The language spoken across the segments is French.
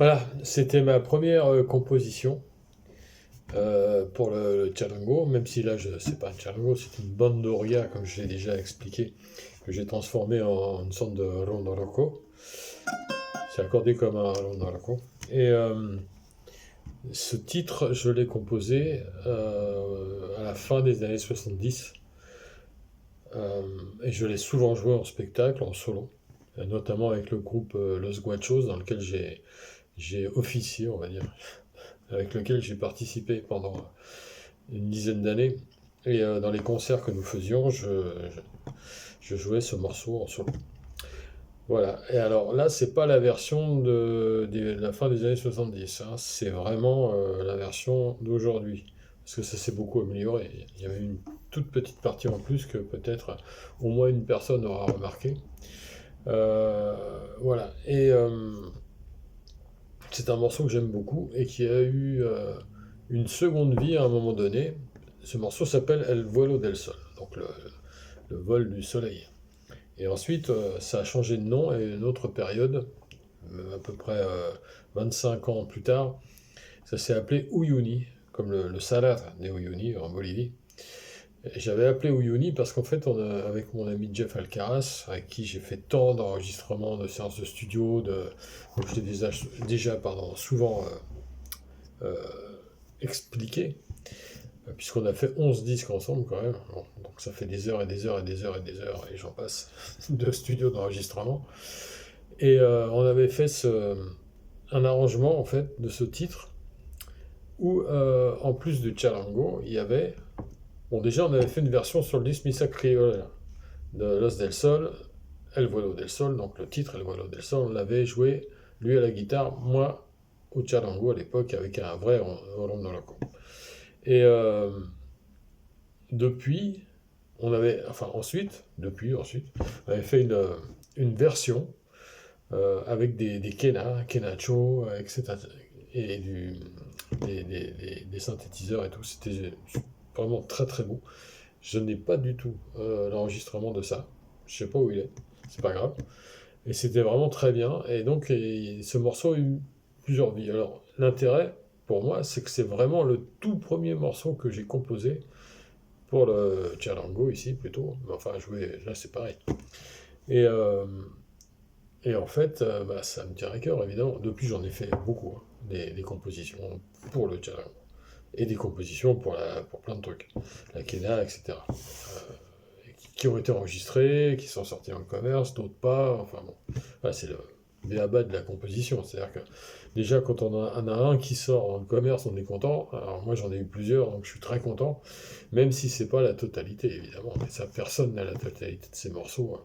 Voilà, c'était ma première composition pour le charango, même si là, c'est pas un charango, c'est une bandoria, comme je l'ai déjà expliqué, que j'ai transformé en une sorte de rondoroko. C'est accordé comme un rondoroko. Et ce titre, je l'ai composé à la fin des années 70, et je l'ai souvent joué en spectacle, en solo, notamment avec le groupe Los Guachos, dans lequel j'ai officié, on va dire, avec lequel j'ai participé pendant une dizaine d'années. Et dans les concerts que nous faisions, je jouais ce morceau en solo. Voilà. Et alors là, c'est pas la version de la fin des années 70, hein. C'est vraiment la version d'aujourd'hui. Parce que ça s'est beaucoup amélioré. Il y avait une toute petite partie en plus que peut-être au moins une personne aura remarqué. Voilà. Et c'est un morceau que j'aime beaucoup et qui a eu une seconde vie à un moment donné. Ce morceau s'appelle El vuelo del sol, donc le vol du soleil. Et ensuite, ça a changé de nom à une autre période, à peu près 25 ans plus tard. Ça s'est appelé Uyuni, comme le salar des Uyuni en Bolivie. Et j'avais appelé Uyuni parce qu'en fait, avec mon ami Jeff Alcaraz, avec qui j'ai fait tant d'enregistrements, de séances de studio, donc je l'ai déjà souvent euh, expliqué, puisqu'on a fait 11 disques ensemble quand même. Bon, donc ça fait des heures et des heures et des heures et des heures, et j'en passe, de studio d'enregistrement. Et on avait fait un arrangement en fait de ce titre où en plus du charango, il y avait... Bon, déjà on avait fait une version sur le disque Missa Criolla de Los del Sol, El Vuelo del Sol, donc le titre El Vuelo del Sol, on l'avait joué, lui à la guitare, moi au charango à l'époque, avec un vrai rondoloco. Et depuis, ensuite, on avait fait une version avec des Kenacho, etc. Et des synthétiseurs et tout. C'était vraiment très très beau. Je n'ai pas du tout l'enregistrement de ça. Je sais pas où il est. C'est pas grave. Et c'était vraiment très bien. Et donc, ce morceau a eu plusieurs vies. Alors, l'intérêt, pour moi, c'est que c'est vraiment le tout premier morceau que j'ai composé pour le charango ici, plutôt. Enfin, jouer, là, c'est pareil. Et, en fait, ça me tient à cœur, évidemment. Depuis, j'en ai fait beaucoup, hein, des compositions pour le charango. Et des compositions pour plein de trucs. La quena, etc. Qui ont été enregistrés, qui sont sortis en commerce, d'autres pas. Enfin bon, voilà, c'est le b.a.-ba de la composition. C'est-à-dire que déjà, quand on en a un qui sort en commerce, on est content. Alors moi, j'en ai eu plusieurs, donc je suis très content. Même si c'est pas la totalité, évidemment. Mais ça, personne n'a la totalité de ces morceaux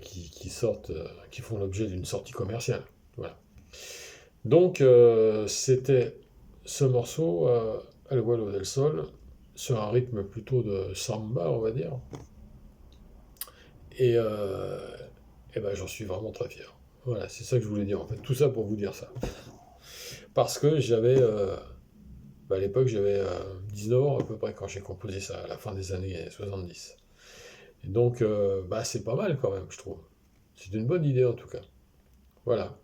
qui sortent, qui font l'objet d'une sortie commerciale. Voilà. Donc, c'était ce morceau, El Vuelo del Sol, sur un rythme plutôt de samba, on va dire. Et, ben, j'en suis vraiment très fier. Voilà, c'est ça que je voulais dire en fait. Tout ça pour vous dire ça. Parce que à l'époque, j'avais 19 ans à peu près quand j'ai composé ça, à la fin des années 70. Et donc, c'est pas mal quand même, je trouve. C'est une bonne idée en tout cas. Voilà.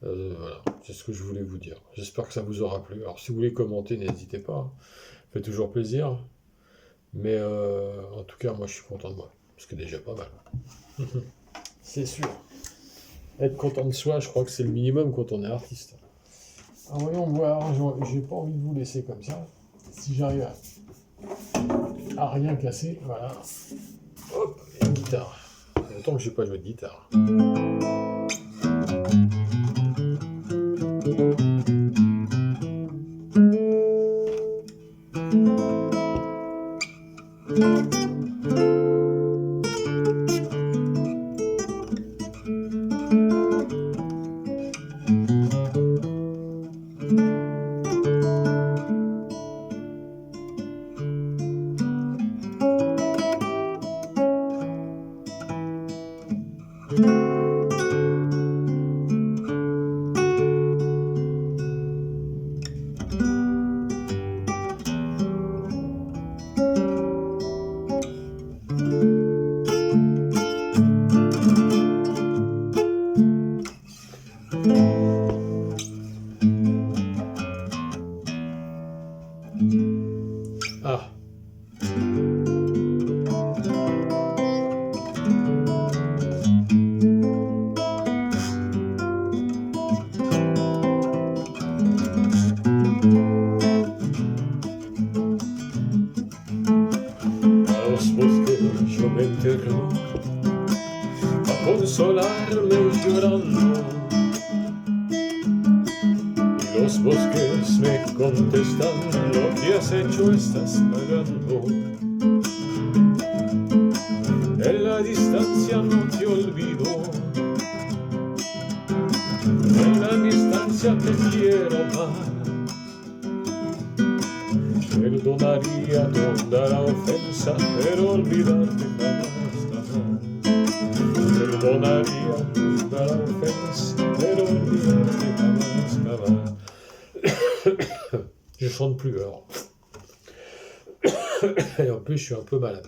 Voilà, c'est ce que je voulais vous dire. J'espère que ça vous aura plu. Alors, si vous voulez commenter, n'hésitez pas, hein. Ça fait toujours plaisir. Mais en tout cas, moi, je suis content de moi. Ce qui est déjà pas mal. C'est sûr. Être content de soi, je crois que c'est le minimum quand on est artiste. Alors voyons voir, j'ai pas envie de vous laisser comme ça. Si j'arrive à rien casser, voilà. Hop, et une guitare. Ça fait longtemps que j'ai pas joué de guitare. A los bosques yo me interno a consolarme llorando, y los bosques me contestan: lo que has hecho estás pagando. En la distancia no te olvido, en la distancia te quiero más. Perdonaría toda la ofensa, pero olvidarte jamás, jamás. Perdonaría toda la ofensa, pero olvidarte jamás, jamás. Je chante plus alors. Et en plus, je suis un peu malade.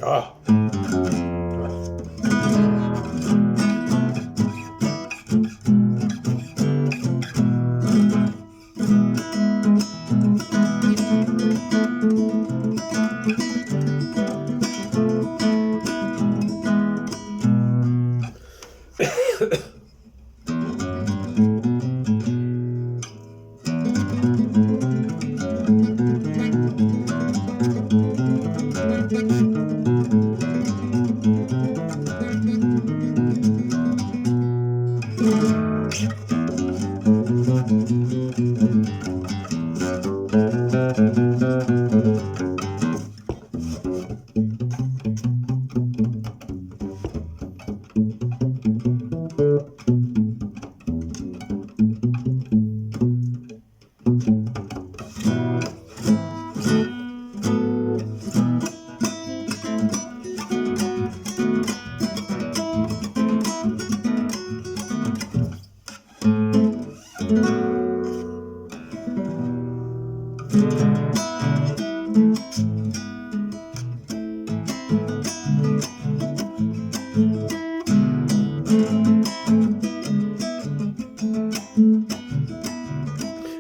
Ah.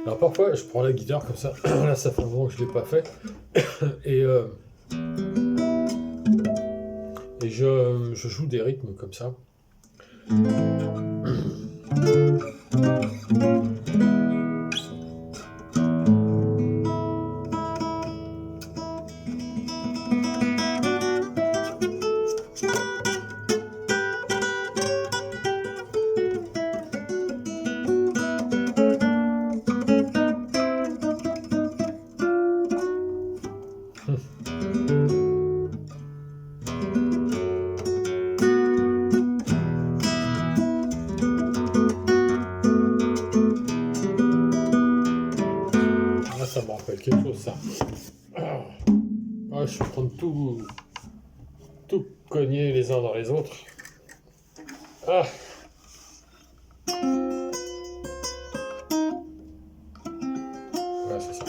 Alors parfois je prends la guitare comme ça, là ça fait un moment que je ne l'ai pas fait, et je joue des rythmes comme ça. Ça me rappelle quelque chose, ça. Ah, je suis en train de tout cogner les uns dans les autres. Ah. Ouais, c'est ça.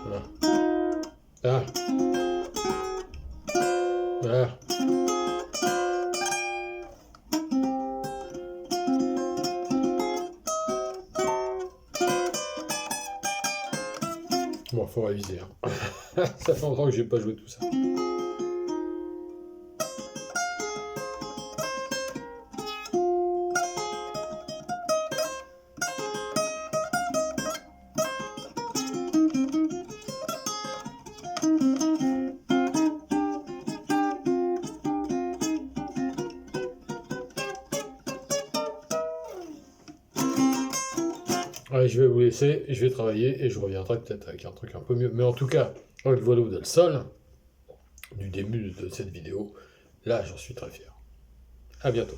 Voilà. Ah. Voilà. Bon, faut réviser. Hein. Ça fait longtemps que j'ai pas joué tout ça. Allez, je vais vous laisser, je vais travailler et je reviendrai peut-être avec un truc un peu mieux. Mais en tout cas, avec le Voilà del Sol, du début de cette vidéo, là j'en suis très fier. À bientôt.